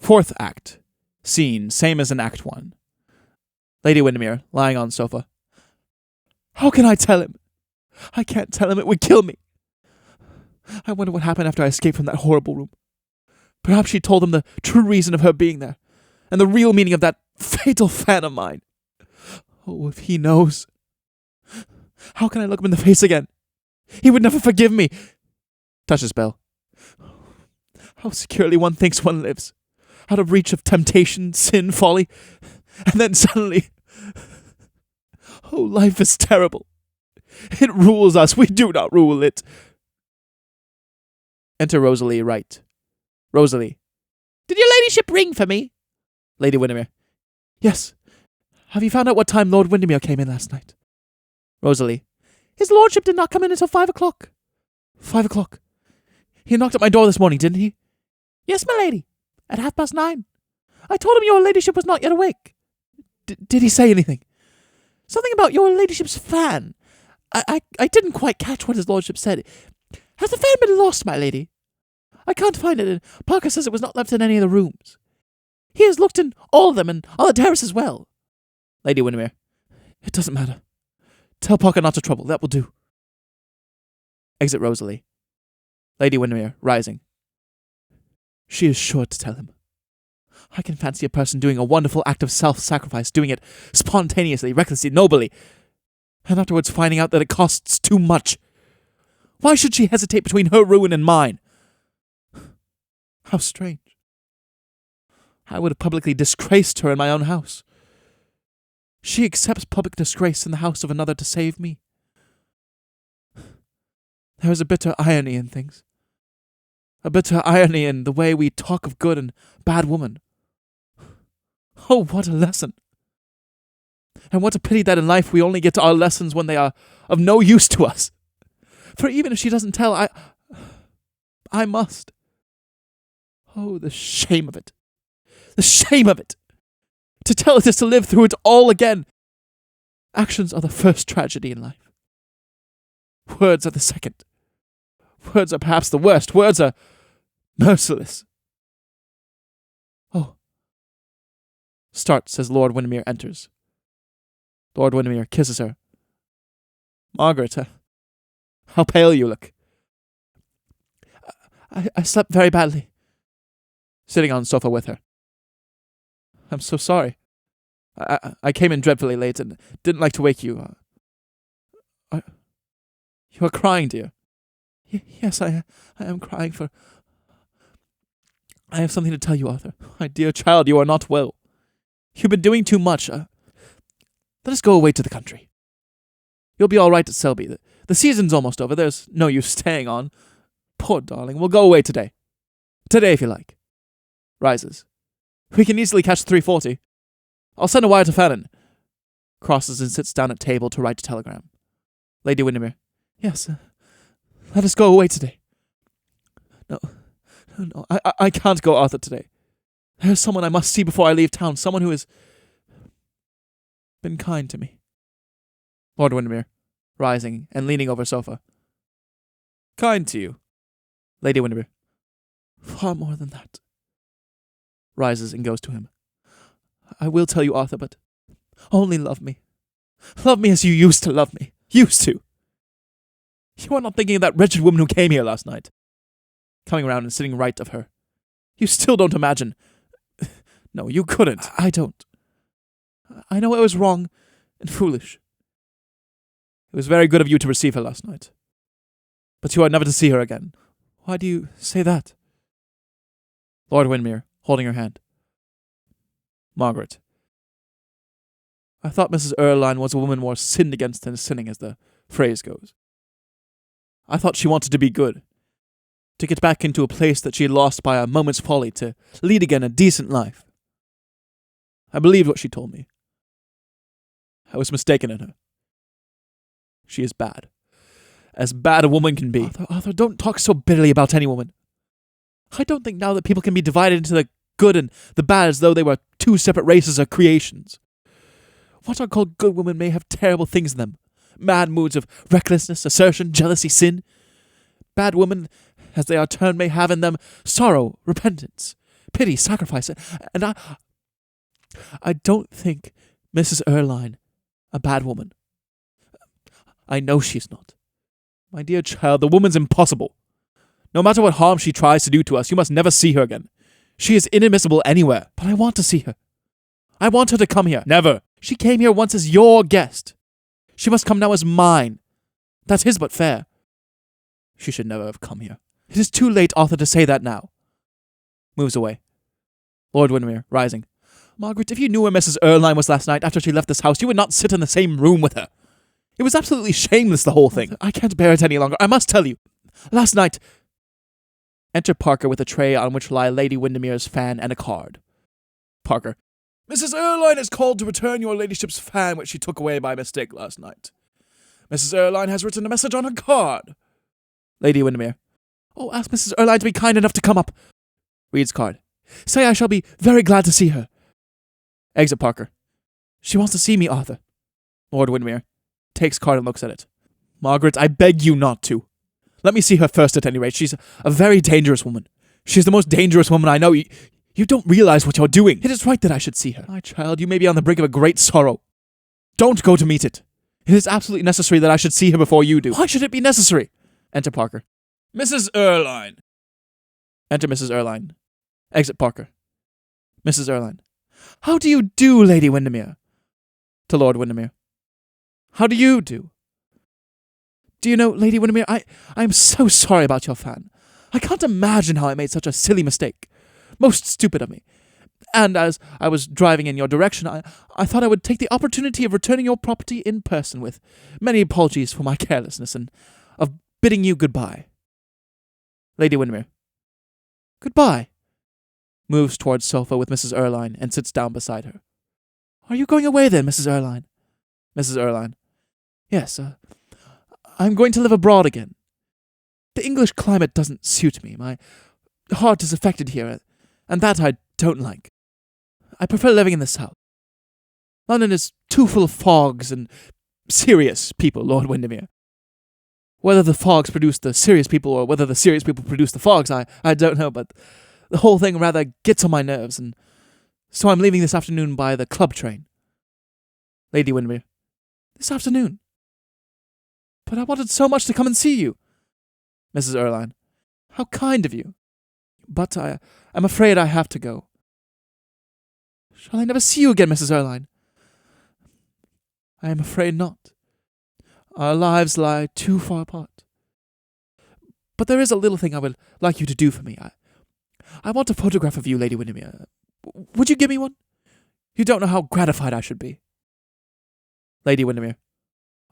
Fourth act. Scene, same as in Act 1. Lady Windermere, lying on sofa. How can I tell him? I can't tell him, it would kill me. I wonder what happened after I escaped from that horrible room. Perhaps she told him the true reason of her being there, and the real meaning of that fatal fan of mine. Oh, if he knows. How can I look him in the face again? He would never forgive me. Touches bell. How securely one thinks one lives, out of reach of temptation, sin, folly, and then suddenly, oh, life is terrible. It rules us, we do not rule it. Enter Rosalie Wright. Rosalie. Did your ladyship ring for me? Lady Windermere. Yes. Have you found out what time Lord Windermere came in last night? Rosalie. His lordship did not come in until 5 o'clock. 5 o'clock. He knocked at my door this morning, didn't he? Yes, my lady. At 9:30. I told him your ladyship was not yet awake. Did he say anything? Something about your ladyship's fan. I didn't quite catch what his lordship said. Has the fan been lost, my lady? I can't find it, and Parker says it was not left in any of the rooms. He has looked in all of them, and on the terrace as well. Lady Windermere. It doesn't matter. Tell Parker not to trouble, that will do. Exit Rosalie. Lady Windermere, rising. She is sure to tell him. I can fancy a person doing a wonderful act of self-sacrifice, doing it spontaneously, recklessly, nobly, and afterwards finding out that it costs too much. Why should she hesitate between her ruin and mine? How strange. I would have publicly disgraced her in my own house. She accepts public disgrace in the house of another to save me. There is a bitter irony in things. A bitter irony in the way we talk of good and bad woman. Oh, what a lesson. And what a pity that in life we only get to our lessons when they are of no use to us. For even if she doesn't tell, I must. Oh, the shame of it. The shame of it. To tell it is to live through it all again. Actions are the first tragedy in life. Words are the second. Words are perhaps the worst. Words are merciless. Oh. Starts as Lord Windermere enters. Lord Windermere kisses her. Margaret, how pale you look. I slept very badly. Sitting on the sofa with her. I'm so sorry. I came in dreadfully late and didn't like to wake you. You are crying, dear. Yes, I am crying for... I have something to tell you, Arthur. My dear child, you are not well. You've been doing too much. Let us go away to the country. You'll be all right at Selby. The season's almost over. There's no use staying on. Poor darling, we'll go away today. Today, if you like. Rises. We can easily catch the 3:40. I'll send a wire to Fannin. Crosses and sits down at table to write a telegram. Lady Windermere. Yes, let us go away today. No, I can't go, Arthur, today. There's someone I must see before I leave town. Someone who has been kind to me. Lord Windermere, rising and leaning over a sofa. Kind to you? Lady Windermere. Far more than that. Rises and goes to him. I will tell you, Arthur, but only love me. Love me as you used to love me. Used to. You are not thinking of that wretched woman who came here last night. Coming round and sitting right of her. You still don't imagine. No, you couldn't. I don't. I know I was wrong and foolish. It was very good of you to receive her last night. But you are never to see her again. Why do you say that? Lord Windermere, holding her hand. Margaret. I thought Mrs. Erlynne was a woman more sinned against than sinning, as the phrase goes. I thought she wanted to be good, to get back into a place that she had lost by a moment's folly, to lead again a decent life. I believed what she told me. I was mistaken in her. She is bad. As bad a woman can be. Arthur, don't talk so bitterly about any woman. I don't think now that people can be divided into the good and the bad as though they were two separate races or creations. What are called good women may have terrible things in them. Mad moods of recklessness, assertion, jealousy, sin. Bad women, as they are termed, may have in them sorrow, repentance, pity, sacrifice, and I don't think Mrs. Erline a bad woman. I know she's not. My dear child, the woman's impossible. No matter what harm she tries to do to us, you must never see her again. She is inadmissible anywhere. But I want to see her. I want her to come here. Never. She came here once as your guest. She must come now as mine. That is but fair. She should never have come here. It is too late, Arthur, to say that now. Moves away. Lord Windermere, rising. Margaret, if you knew where Mrs. Erline was last night after she left this house, you would not sit in the same room with her. It was absolutely shameless, the whole thing. I can't bear it any longer. I must tell you. Last night... Enter Parker with a tray on which lie Lady Windermere's fan and a card. Parker. Mrs. Erline has called to return your ladyship's fan which she took away by mistake last night. Mrs. Erline has written a message on her card. Lady Windermere. Oh, ask Mrs. Erline to be kind enough to come up. Reads card. Say I shall be very glad to see her. Exit Parker. She wants to see me, Arthur. Lord Windermere. Takes card and looks at it. Margaret, I beg you not to. Let me see her first at any rate. She's a very dangerous woman. She's the most dangerous woman I know. You don't realize what you're doing. It is right that I should see her. My child, you may be on the brink of a great sorrow. Don't go to meet it. It is absolutely necessary that I should see her before you do. Why should it be necessary? Enter Parker. Mrs. Erline. Enter Mrs. Erline. Exit Parker. Mrs. Erline. How do you do, Lady Windermere? To Lord Windermere. How do you do? Do you know, Lady Windermere, I am so sorry about your fan. I can't imagine how I made such a silly mistake. Most stupid of me. And as I was driving in your direction, I thought I would take the opportunity of returning your property in person with many apologies for my carelessness and of bidding you goodbye. Lady Windermere. Goodbye. Moves towards sofa with Mrs. Erline and sits down beside her. Are you going away then, Mrs. Erline? Mrs. Erline. Yes, I'm going to live abroad again. The English climate doesn't suit me. My heart is affected here, and that I don't like. I prefer living in the south. London is too full of fogs and serious people, Lord Windermere. Whether the fogs produce the serious people or whether the serious people produce the fogs, I don't know, but the whole thing rather gets on my nerves, and so I'm leaving this afternoon by the club train. Lady Windermere. This afternoon? But I wanted so much to come and see you. Mrs. Erline. How kind of you. But I'm afraid I have to go. Shall I never see you again, Mrs. Erline? I am afraid not. Our lives lie too far apart. But there is a little thing I would like you to do for me. I want a photograph of you, Lady Windermere. Would you give me one? You don't know how gratified I should be. Lady Windermere.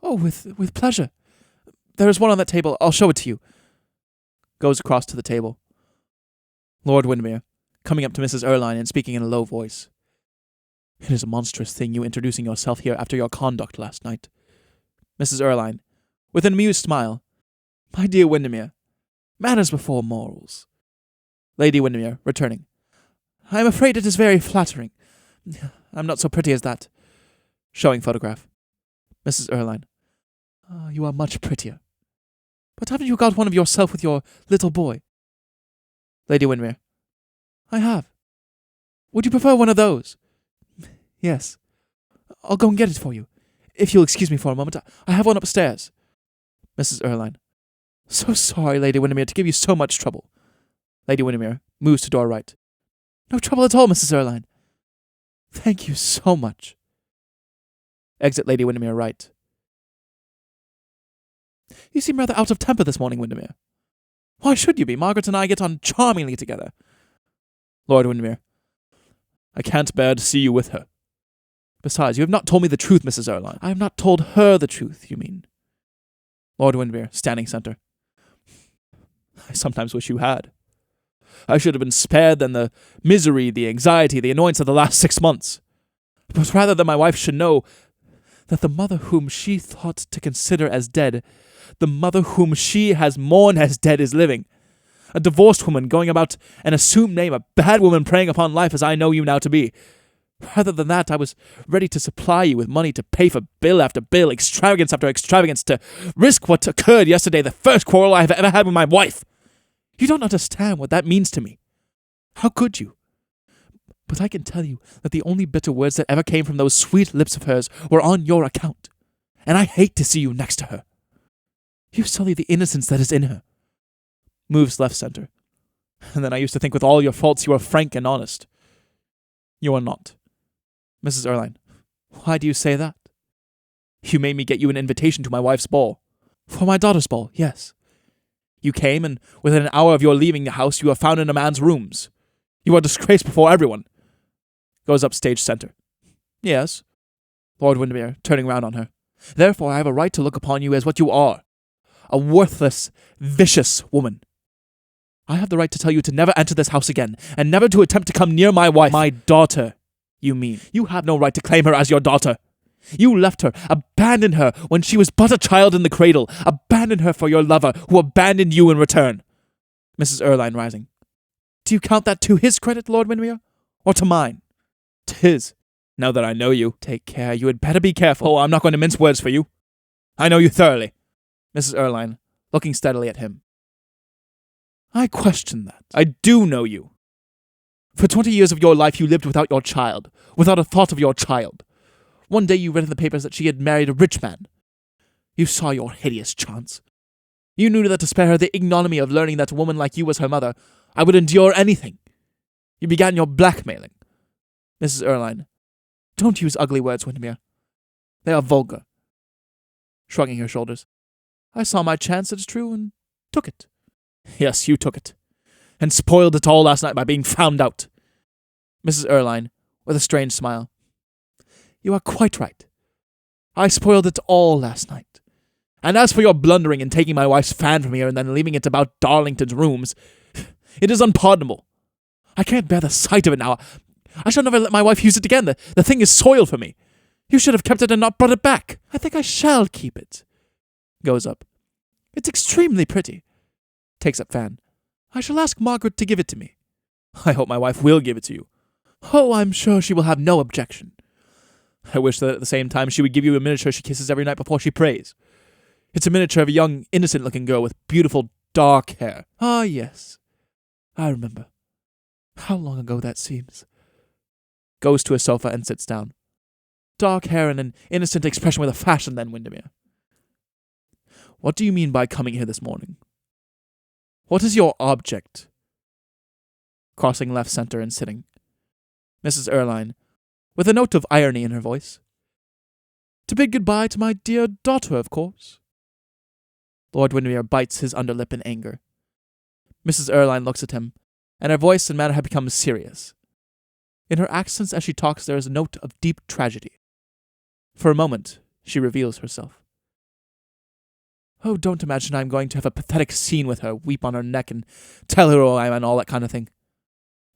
Oh, with pleasure. There is one on that table. I'll show it to you. Goes across to the table. Lord Windermere, coming up to Mrs. Erline and speaking in a low voice. It is a monstrous thing you introducing yourself here after your conduct last night. Mrs. Erline, with an amused smile. My dear Windermere, manners before morals. Lady Windermere, returning. I am afraid it is very flattering. I'm not so pretty as that. Showing photograph. Mrs. Erline. You are much prettier. But haven't you got one of yourself with your little boy? Lady Windermere. I have. Would you prefer one of those? Yes. I'll go and get it for you. If you'll excuse me for a moment, I have one upstairs. Mrs. Erline. So sorry, Lady Windermere, to give you so much trouble. Lady Windermere moves to door right. No trouble at all, Mrs. Erline. Thank you so much. Exit Lady Windermere right. You seem rather out of temper this morning, Windermere. Why should you be? Margaret and I get on charmingly together. Lord Windermere. I can't bear to see you with her. Besides, you have not told me the truth, Mrs. Erline. I have not told her the truth, you mean. Lord Windermere, standing centre. I sometimes wish you had. I should have been spared than the misery, the anxiety, the annoyance of the last 6 months. But rather than my wife should know that the mother whom she thought to consider as dead, the mother whom she has mourned as dead is living. A divorced woman going about an assumed name, a bad woman preying upon life as I know you now to be. Rather than that, I was ready to supply you with money to pay for bill after bill, extravagance after extravagance, to risk what occurred yesterday, the first quarrel I have ever had with my wife. You don't understand what that means to me. How could you? But I can tell you that the only bitter words that ever came from those sweet lips of hers were on your account, and I hate to see you next to her. You sully the innocence that is in her. Moves left center. And then I used to think with all your faults you were frank and honest. You are not. Mrs. Erline. Why do you say that? You made me get you an invitation to my wife's ball. For my daughter's ball, yes. You came, and within an hour of your leaving the house, you were found in a man's rooms. You are disgraced before everyone. Goes up stage center. Yes. Lord Windermere, turning round on her. Therefore I have a right to look upon you as what you are. A worthless, vicious woman. I have the right to tell you to never enter this house again, and never to attempt to come near my wife. My daughter, you mean. You have no right to claim her as your daughter. You left her, abandoned her when she was but a child in the cradle, abandoned her for your lover, who abandoned you in return. Mrs. Erline rising. Do you count that to his credit, Lord Windermere, or to mine? To his. Now that I know you, take care. You had better be careful. Oh, I'm not going to mince words for you. I know you thoroughly. Mrs. Erline, looking steadily at him. I question that. I do know you. For 20 years of your life you lived without your child, without a thought of your child. One day you read in the papers that she had married a rich man. You saw your hideous chance. You knew that to spare her the ignominy of learning that a woman like you was her mother, I would endure anything. You began your blackmailing. Mrs. Erline. Don't use ugly words, Windermere. They are vulgar. Shrugging her shoulders. I saw my chance, it is true, and took it. Yes, you took it. And spoiled it all last night by being found out. Mrs. Erline, with a strange smile. You are quite right. I spoiled it all last night. And as for your blundering in taking my wife's fan from here and then leaving it about Darlington's rooms, it is unpardonable. I can't bear the sight of it now. I shall never let my wife use it again. The thing is soiled for me. You should have kept it and not brought it back. I think I shall keep it. Goes up. It's extremely pretty. Takes up fan. I shall ask Margaret to give it to me. I hope my wife will give it to you. Oh, I'm sure she will have no objection. I wish that at the same time she would give you a miniature she kisses every night before she prays. It's a miniature of a young, innocent-looking girl with beautiful, dark hair. Ah, yes. I remember. How long ago that seems. Goes to a sofa and sits down. Dark hair and an innocent expression with a fashion then, Windermere. What do you mean by coming here this morning? What is your object? Crossing left center and sitting. Mrs. Erline, with a note of irony in her voice. To bid goodbye to my dear daughter, of course. Lord Windermere bites his underlip in anger. Mrs. Erline looks at him, and her voice and manner have become serious. In her accents as she talks there is a note of deep tragedy. For a moment, she reveals herself. Oh, don't imagine I am going to have a pathetic scene with her, weep on her neck, and tell her who I am and all that kind of thing.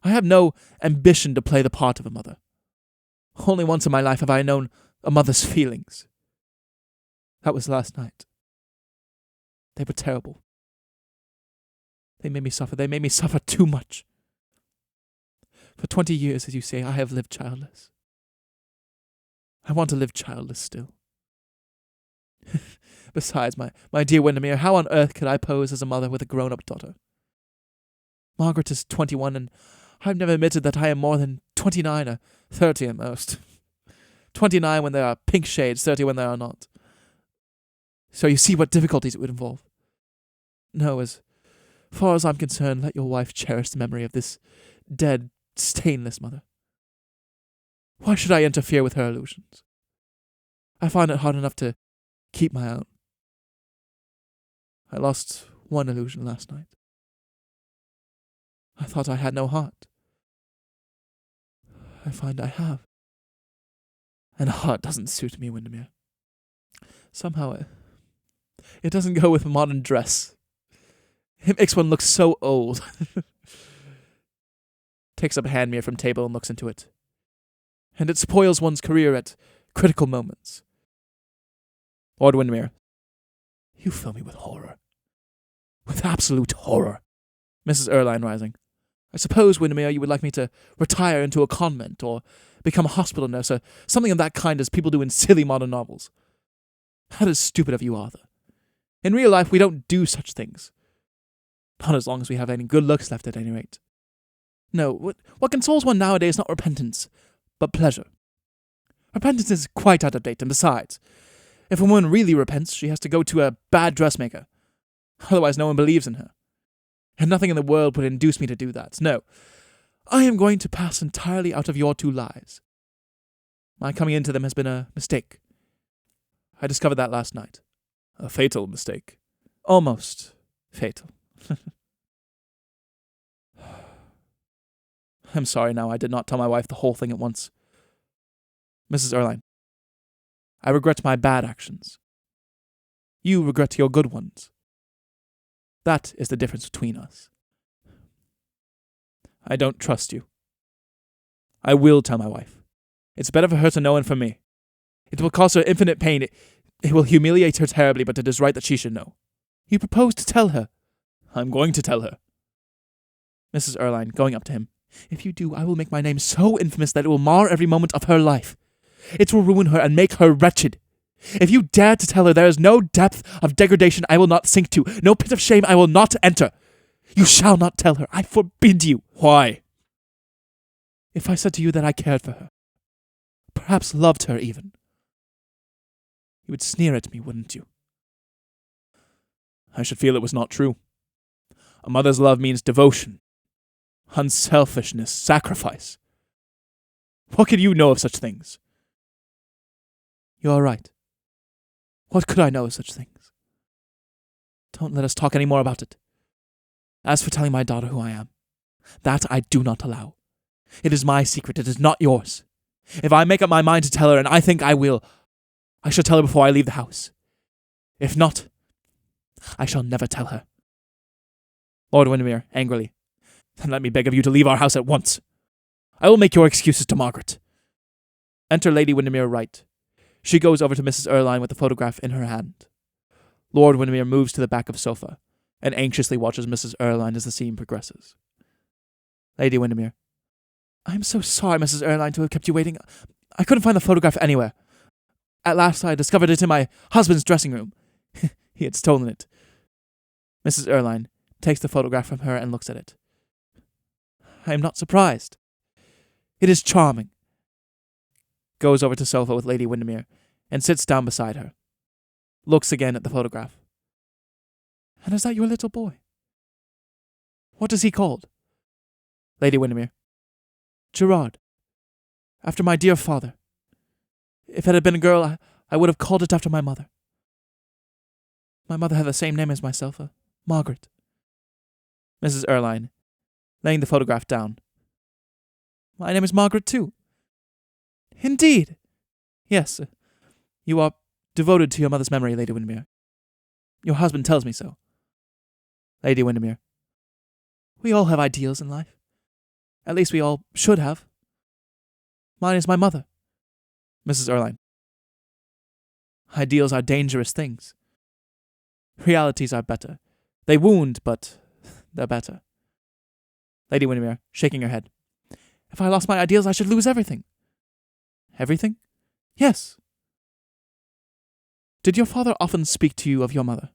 I have no ambition to play the part of a mother. Only once in my life have I known a mother's feelings. That was last night. They were terrible. They made me suffer. They made me suffer too much. For 20 years, as you say, I have lived childless. I want to live childless still. Besides, my dear Windermere, how on earth could I pose as a mother with a grown-up daughter? Margaret is 21, and I've never admitted that I am more than 29 or 30 at most. 29 when there are pink shades, 30 when there are not. So you see what difficulties it would involve. No, as far as I'm concerned, let your wife cherish the memory of this dead, stainless mother. Why should I interfere with her illusions? I find it hard enough to keep my own. I lost one illusion last night. I thought I had no heart. I find I have. And a heart doesn't suit me, Windermere. Somehow it doesn't go with modern dress. It makes one look so old. Takes up a hand mirror from table and looks into it. And it spoils one's career at critical moments. Lord Windermere. You fill me with horror. With absolute horror. Mrs. Erline rising. I suppose, Windermere, you would like me to retire into a convent or become a hospital nurse or something of that kind as people do in silly modern novels. That is stupid of you, Arthur. In real life, we don't do such things. Not as long as we have any good looks left, at any rate. No, what consoles one nowadays is not repentance, but pleasure. Repentance is quite out of date, and besides, if a woman really repents, she has to go to a bad dressmaker. Otherwise no one believes in her. And nothing in the world would induce me to do that. No, I am going to pass entirely out of your two lives. My coming into them has been a mistake. I discovered that last night. A fatal mistake. Almost fatal. I'm sorry now I did not tell my wife the whole thing at once. Mrs. Erline, I regret my bad actions. You regret your good ones. That is the difference between us. I don't trust you. I will tell my wife. It's better for her to know and for me. It will cause her infinite pain. It will humiliate her terribly, but it is right that she should know. You propose to tell her. I'm going to tell her. Mrs. Erline, going up to him. If you do, I will make my name so infamous that it will mar every moment of her life. It will ruin her and make her wretched. If you dare to tell her, there is no depth of degradation I will not sink to, no pit of shame I will not enter. You shall not tell her. I forbid you. Why? If I said to you that I cared for her, perhaps loved her even, you would sneer at me, wouldn't you? I should feel it was not true. A mother's love means devotion, unselfishness, sacrifice. What could you know of such things? You are right. What could I know of such things? Don't let us talk any more about it. As for telling my daughter who I am, that I do not allow. It is my secret, it is not yours. If I make up my mind to tell her, and I think I will, I shall tell her before I leave the house. If not, I shall never tell her. Lord Windermere, angrily, then let me beg of you to leave our house at once. I will make your excuses to Margaret. Enter Lady Windermere right. She goes over to Mrs. Erline with the photograph in her hand. Lord Windermere moves to the back of the sofa and anxiously watches Mrs. Erline as the scene progresses. Lady Windermere. I am so sorry, Mrs. Erline, to have kept you waiting. I couldn't find the photograph anywhere. At last I discovered it in my husband's dressing room. He had stolen it. Mrs. Erline takes the photograph from her and looks at it. I am not surprised. It is charming. Goes over to the sofa with Lady Windermere and sits down beside her. Looks again at the photograph. And is that your little boy? What is he called? Lady Windermere. Gerard. After my dear father. If it had been a girl, I would have called it after my mother. My mother had the same name as myself, Margaret. Mrs. Erline, laying the photograph down. My name is Margaret too. Indeed. Yes, you are devoted to your mother's memory, Lady Windermere. Your husband tells me so. Lady Windermere. We all have ideals in life. At least we all should have. Mine is my mother. Mrs. Erline. Ideals are dangerous things. Realities are better. They wound, but they're better. Lady Windermere, shaking her head. If I lost my ideals, I should lose everything. Everything? Yes. Did your father often speak to you of your mother?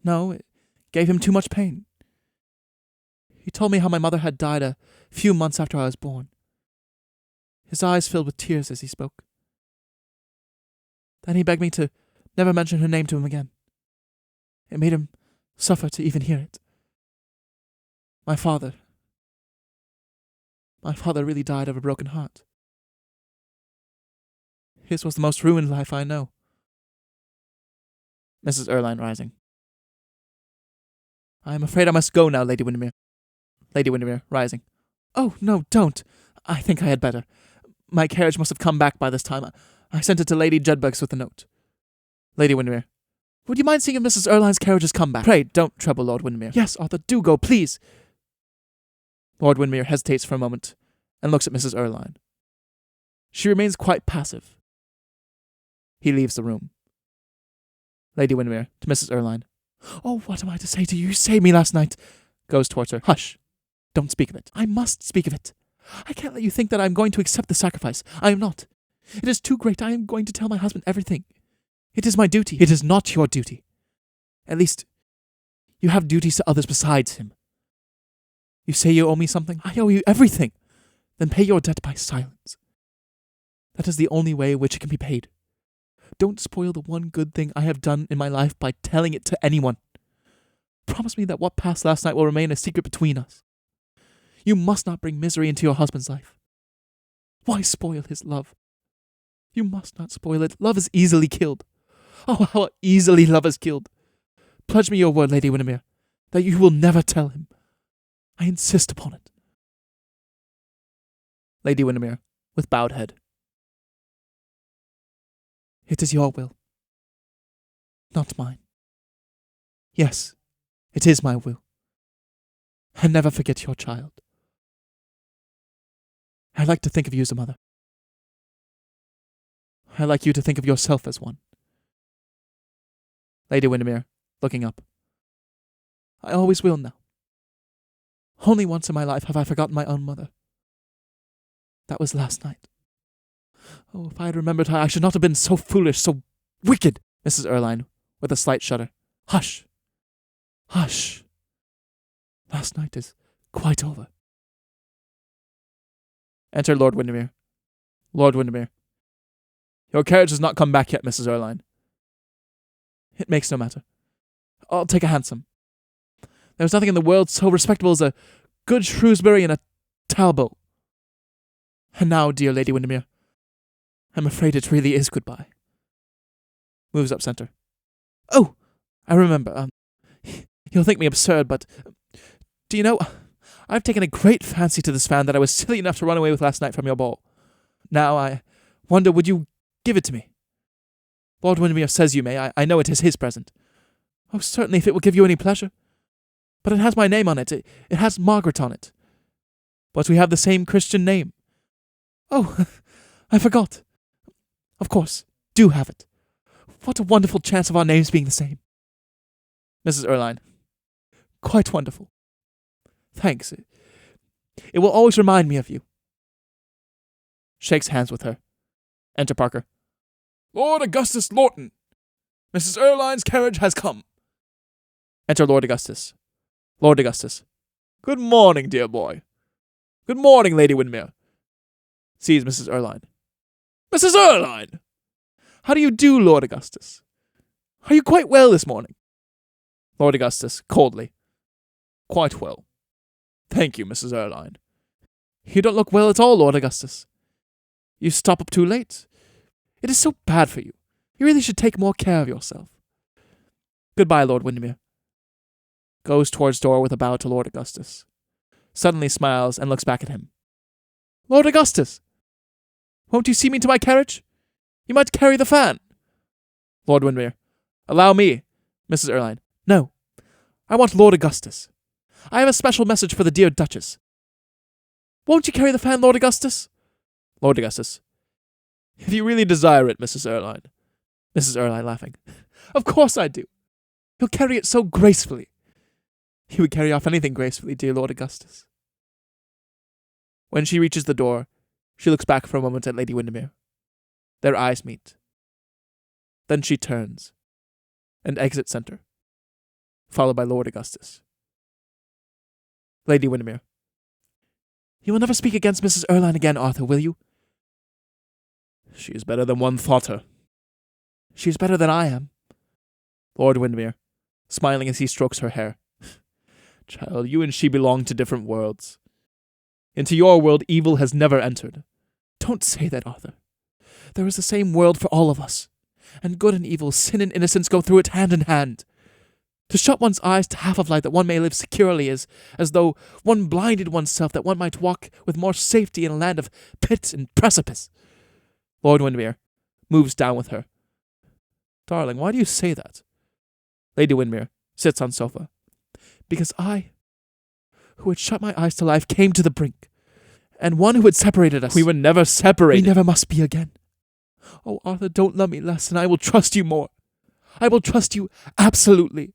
No, it gave him too much pain. He told me how my mother had died a few months after I was born. His eyes filled with tears as he spoke. Then he begged me to never mention her name to him again. It made him suffer to even hear it. My father really died of a broken heart. His was the most ruined life I know. Mrs. Erline, rising. I am afraid I must go now, Lady Windermere. Lady Windermere, rising. Oh, no, don't. I think I had better. My carriage must have come back by this time. I sent it to Lady Jedburgh's with a note. Lady Windermere. Would you mind seeing if Mrs. Erline's carriage has come back? Pray, don't trouble Lord Windermere. Yes, Arthur, do go, please. Lord Windermere hesitates for a moment and looks at Mrs. Erline. She remains quite passive. He leaves the room. Lady Windermere, to Mrs. Erline. Oh, what am I to say to you? You saved me last night. Goes towards her. Hush. Don't speak of it. I must speak of it. I can't let you think that I am going to accept the sacrifice. I am not. It is too great. I am going to tell my husband everything. It is my duty. It is not your duty. At least, you have duties to others besides him. You say you owe me something? I owe you everything. Then pay your debt by silence. That is the only way in which it can be paid. Don't spoil the one good thing I have done in my life by telling it to anyone. Promise me that what passed last night will remain a secret between us. You must not bring misery into your husband's life. Why spoil his love? You must not spoil it. Love is easily killed. Oh, how easily love is killed. Pledge me your word, Lady Windermere, that you will never tell him. I insist upon it. Lady Windermere, with bowed head. It is your will, not mine. Yes, it is my will. And never forget your child. I like to think of you as a mother. I like you to think of yourself as one. Lady Windermere, looking up. I always will now. Only once in my life have I forgotten my own mother. That was last night. Oh, if I had remembered her, I should not have been so foolish, so wicked. Mrs. Erlynne, with a slight shudder. Hush. Hush. Last night is quite over. Enter Lord Windermere. Lord Windermere. Your carriage has not come back yet, Mrs. Erlynne. It makes no matter. I'll take a hansom. There's nothing in the world so respectable as a good Shrewsbury and a Talbot. And now, dear Lady Windermere, I'm afraid it really is goodbye. Moves up centre. Oh, I remember. You'll think me absurd, but do you know, I've taken a great fancy to this fan that I was silly enough to run away with last night from your ball. Now, I wonder, would you give it to me? Lord Windermere says you may. I know it is his present. Oh, certainly, if it will give you any pleasure. But it has my name on it. It has Margaret on it. But we have the same Christian name. Oh, I forgot. Of course, do have it. What a wonderful chance of our names being the same. Mrs. Erlynne. Quite wonderful. Thanks. It will always remind me of you. Shakes hands with her. Enter Parker. Lord Augustus Lorton. Mrs. Erlynne's carriage has come. Enter Lord Augustus. Lord Augustus. Good morning, dear boy. Good morning, Lady Windermere. Sees Mrs. Erlynne. Mrs. Erlynne! How do you do, Lord Augustus? Are you quite well this morning? Lord Augustus, coldly. Quite well. Thank you, Mrs. Erlynne. You don't look well at all, Lord Augustus. You stop up too late. It is so bad for you. You really should take more care of yourself. Goodbye, Lord Windermere. Goes towards door with a bow to Lord Augustus. Suddenly smiles and looks back at him. Lord Augustus! Won't you see me to my carriage? You might carry the fan. Lord Windermere. Allow me. Mrs. Erlynne. No. I want Lord Augustus. I have a special message for the dear Duchess. Won't you carry the fan, Lord Augustus? Lord Augustus. If you really desire it, Mrs. Erlynne. Mrs. Erlynne, laughing. Of course I do. You'll carry it so gracefully. You would carry off anything gracefully, dear Lord Augustus. When she reaches the door, she looks back for a moment at Lady Windermere. Their eyes meet. Then she turns and exits centre, followed by Lord Augustus. Lady Windermere. You will never speak against Mrs. Erlynne again, Arthur, will you? She is better than one thought her. She is better than I am. Lord Windermere, smiling as he strokes her hair. Child, you and she belong to different worlds. Into your world evil has never entered. Don't say that, Arthur. There is the same world for all of us, and good and evil, sin and innocence go through it hand in hand. To shut one's eyes to half of light that one may live securely is as though one blinded oneself that one might walk with more safety in a land of pit and precipice. Lord Windermere moves down with her. Darling, why do you say that? Lady Windermere sits on sofa. Because I, who had shut my eyes to life, came to the brink, and one who had separated us. We were never separated. We never must be again. Oh, Arthur, don't love me less, and I will trust you more. I will trust you absolutely.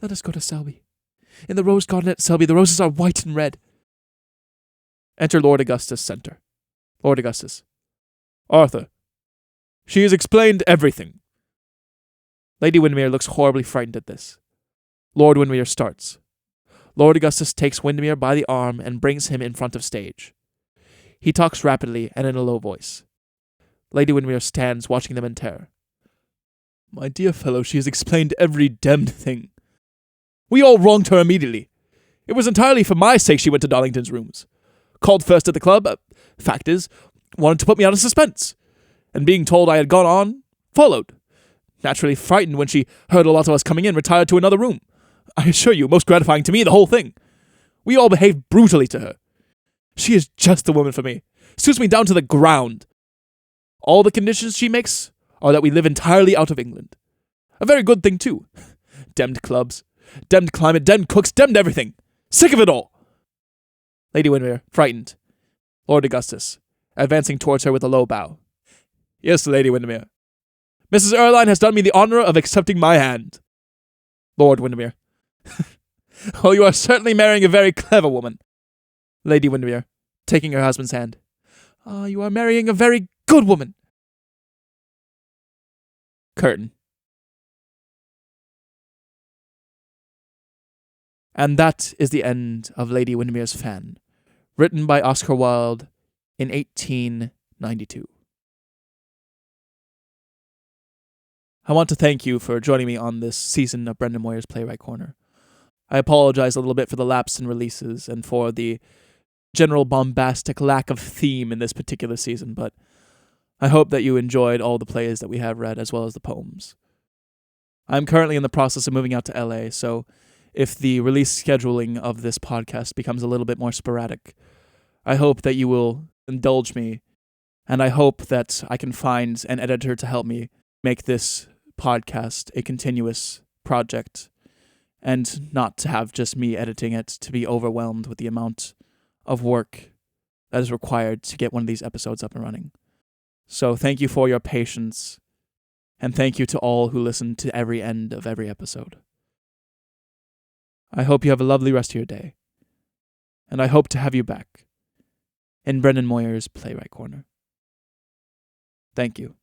Let us go to Selby. In the rose garden at Selby, the roses are white and red. Enter Lord Augustus centre. Lord Augustus. Arthur, she has explained everything. Lady Windermere looks horribly frightened at this. Lord Windermere starts. Lord Augustus takes Windermere by the arm and brings him in front of stage. He talks rapidly and in a low voice. Lady Windermere stands watching them in terror. My dear fellow, she has explained every damned thing. We all wronged her immediately. It was entirely for my sake she went to Darlington's rooms. Called first at the club, fact is, wanted to put me out of suspense. And being told I had gone on, followed. Naturally frightened when she heard a lot of us coming in, retired to another room. I assure you, most gratifying to me, the whole thing. We all behaved brutally to her. She is just the woman for me. Suits me down to the ground. All the conditions she makes are that we live entirely out of England. A very good thing, too. Demmed clubs, demmed climate, demmed cooks, demmed everything. Sick of it all. Lady Windermere, frightened. Lord Augustus, advancing towards her with a low bow. Yes, Lady Windermere. Mrs. Erline has done me the honour of accepting my hand. Lord Windermere. Oh, you are certainly marrying a very clever woman. Lady Windermere, taking her husband's hand. Ah, you are marrying a very good woman. Curtain. And that is the end of Lady Windermere's Fan, written by Oscar Wilde in 1892. I want to thank you for joining me on this season of Brendan Moir's Playwright Corner. I apologize a little bit for the lapse in releases and for the general bombastic lack of theme in this particular season, but I hope that you enjoyed all the plays that we have read as well as the poems. I'm currently in the process of moving out to LA, so if the release scheduling of this podcast becomes a little bit more sporadic, I hope that you will indulge me, and I hope that I can find an editor to help me make this podcast a continuous project and not to have just me editing it to be overwhelmed with the amount of work that is required to get one of these episodes up and running. So thank you for your patience, and thank you to all who listen to every end of every episode. I hope you have a lovely rest of your day, and I hope to have you back in Brendan Moir's Playwright Corner. Thank you.